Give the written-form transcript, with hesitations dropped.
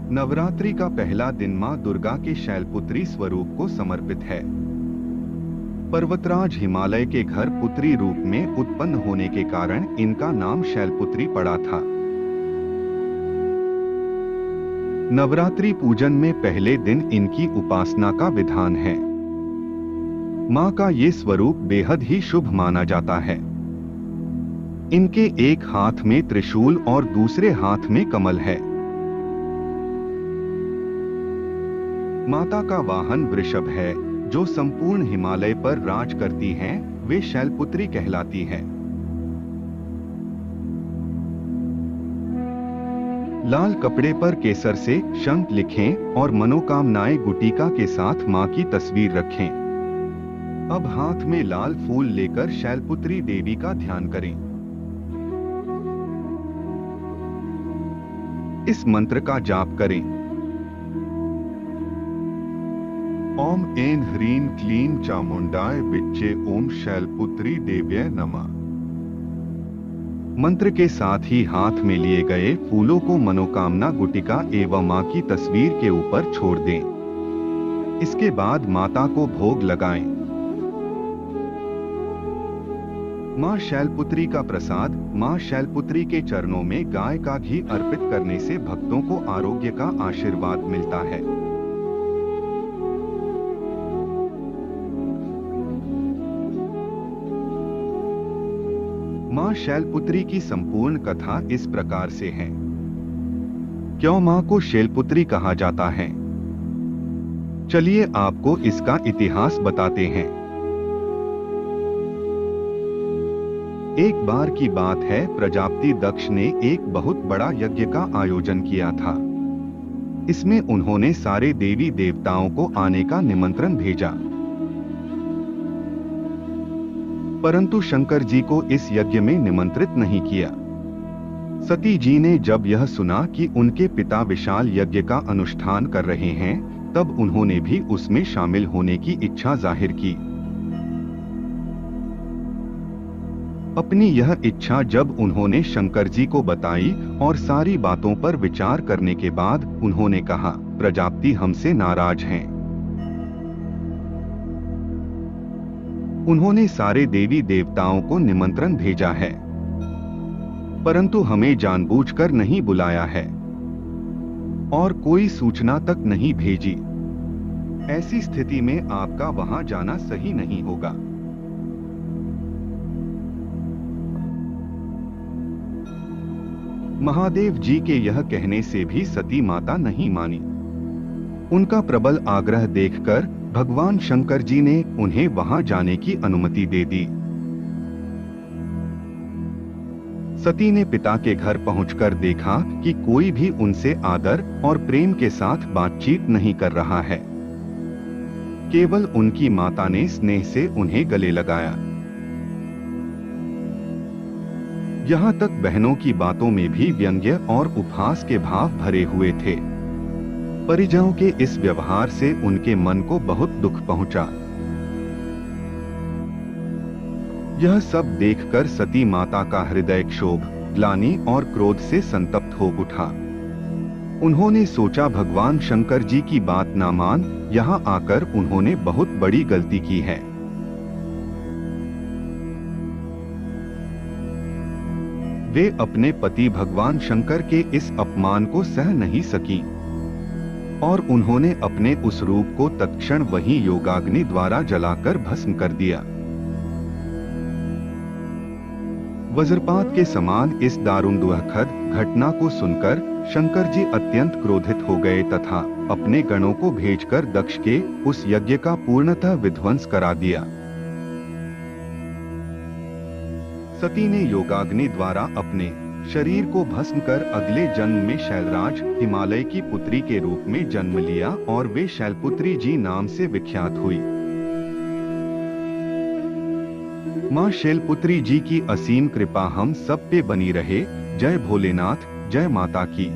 नवरात्रि का पहला दिन मां दुर्गा के शैलपुत्री स्वरूप को समर्पित है। पर्वतराज हिमालय के घर पुत्री रूप में उत्पन्न होने के कारण इनका नाम शैलपुत्री पड़ा था। नवरात्रि पूजन में पहले दिन इनकी उपासना का विधान है। मां का ये स्वरूप बेहद ही शुभ माना जाता है। इनके एक हाथ में त्रिशूल और दूसरे हाथ में कमल है। माता का वाहन वृषभ है, जो संपूर्ण हिमालय पर राज करती हैं। वे शैलपुत्री कहलाती हैं। लाल कपड़े पर केसर से शंख लिखें और मनोकामनाएं गुटिका के साथ मां की तस्वीर रखें। अब हाथ में लाल फूल लेकर शैलपुत्री देवी का ध्यान करें। इस मंत्र का जाप करें। ओम ऐं ह्रीं क्लीं चामुंडाय विच्चे ओम शैलपुत्री देव्यै नमः। मंत्र के साथ ही हाथ में लिए गए फूलों को मनोकामना गुटिका एवं मां की तस्वीर के ऊपर छोड़ दें। इसके बाद माता को भोग लगाएं। मां शैलपुत्री का प्रसाद मां शैलपुत्री के चरणों में गाय का घी अर्पित करने से भक्तों को आरोग्य का आशीर्वाद मिलता है। मां शैलपुत्री की संपूर्ण कथा इस प्रकार से है। क्यों मां को शैलपुत्री कहा जाता है? चलिए आपको इसका इतिहास बताते हैं। एक बार की बात है, प्रजापति दक्ष ने एक बहुत बड़ा यज्ञ का आयोजन किया था। इसमें उन्होंने सारे देवी देवताओं को आने का निमंत्रण भेजा, परंतु शंकर जी को इस यज्ञ में निमंत्रित नहीं किया। सती जी ने जब यह सुना कि उनके पिता विशाल यज्ञ का अनुष्ठान कर रहे हैं, तब उन्होंने भी उसमें शामिल होने की इच्छा जाहिर की। अपनी यह इच्छा जब उन्होंने शंकर जी को बताई और सारी बातों पर विचार करने के बाद उन्होंने कहा, प्रजापति हमसे नाराज हैं। उन्होंने सारे देवी देवताओं को निमंत्रण भेजा है, परंतु हमें जानबूझकर नहीं बुलाया है और कोई सूचना तक नहीं भेजी। ऐसी स्थिति में आपका वहां जाना सही नहीं होगा। महादेव जी के यह कहने से भी सती माता नहीं मानी। उनका प्रबल आग्रह देखकर भगवान शंकर जी ने उन्हें वहां जाने की अनुमति दे दी। सती ने पिता के घर पहुंचकर देखा कि कोई भी उनसे आदर और प्रेम के साथ बातचीत नहीं कर रहा है। केवल उनकी माता ने स्नेह से उन्हें गले लगाया। यहाँ तक बहनों की बातों में भी व्यंग्य और उपहास के भाव भरे हुए थे। परिजनों के इस व्यवहार से उनके मन को बहुत दुख पहुंचा। यह सब देखकर सती माता का हृदय क्षोभ, ग्लानि और क्रोध से संतप्त हो उठा। उन्होंने सोचा भगवान शंकर जी की बात ना मान यहाँ आकर उन्होंने बहुत बड़ी गलती की है। वे अपने पति भगवान शंकर के इस अपमान को सह नहीं सकी और उन्होंने अपने उस रूप को तत्क्षण वहीं योगाग्नि द्वारा जलाकर भस्म कर दिया। वज्रपात के समान इस दारुण दुखद घटना को सुनकर शंकर जी अत्यंत क्रोधित हो गए तथा अपने गणों को भेजकर दक्ष के उस यज्ञ का पूर्णतः विध्वंस करा दिया। सती ने योगाग्नि द्वारा अपने शरीर को भस्म कर अगले जन्म में शैलराज हिमालय की पुत्री के रूप में जन्म लिया और वे शैलपुत्री जी नाम से विख्यात हुई। मां शैलपुत्री जी की असीम कृपा हम सब पे बनी रहे। जय भोलेनाथ, जय माता की।